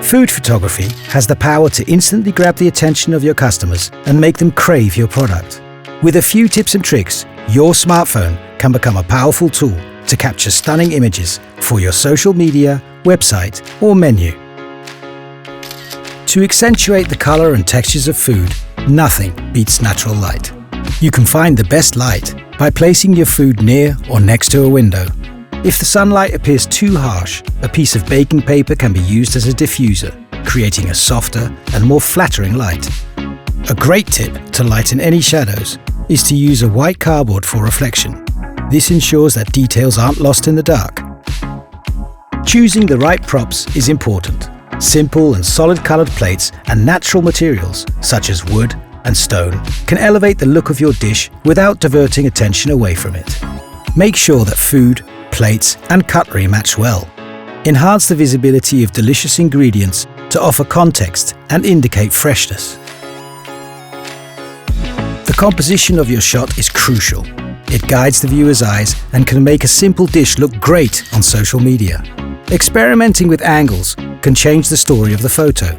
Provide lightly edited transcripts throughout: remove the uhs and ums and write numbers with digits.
Food photography has the power to instantly grab the attention of your customers and make them crave your product. With a few tips and tricks, your smartphone can become a powerful tool to capture stunning images for your social media, website, or menu. To accentuate the color and textures of food, nothing beats natural light. You can find the best light by placing your food near or next to a window. If the sunlight appears too harsh, a piece of baking paper can be used as a diffuser, creating a softer and more flattering light. A great tip to lighten any shadows is to use a white cardboard for reflection. This ensures that details aren't lost in the dark. Choosing the right props is important. Simple and solid colored plates and natural materials, such as wood and stone, can elevate the look of your dish without diverting attention away from it. Make sure that food, plates and cutlery match well. Enhance the visibility of delicious ingredients to offer context and indicate freshness. The composition of your shot is crucial. It guides the viewer's eyes and can make a simple dish look great on social media. Experimenting with angles can change the story of the photo.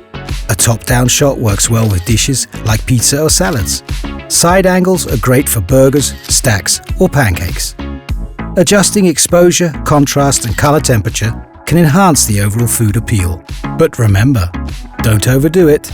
A top-down shot works well with dishes like pizza or salads. Side angles are great for burgers, stacks or pancakes. Adjusting exposure, contrast and color temperature can enhance the overall food appeal. But remember, don't overdo it.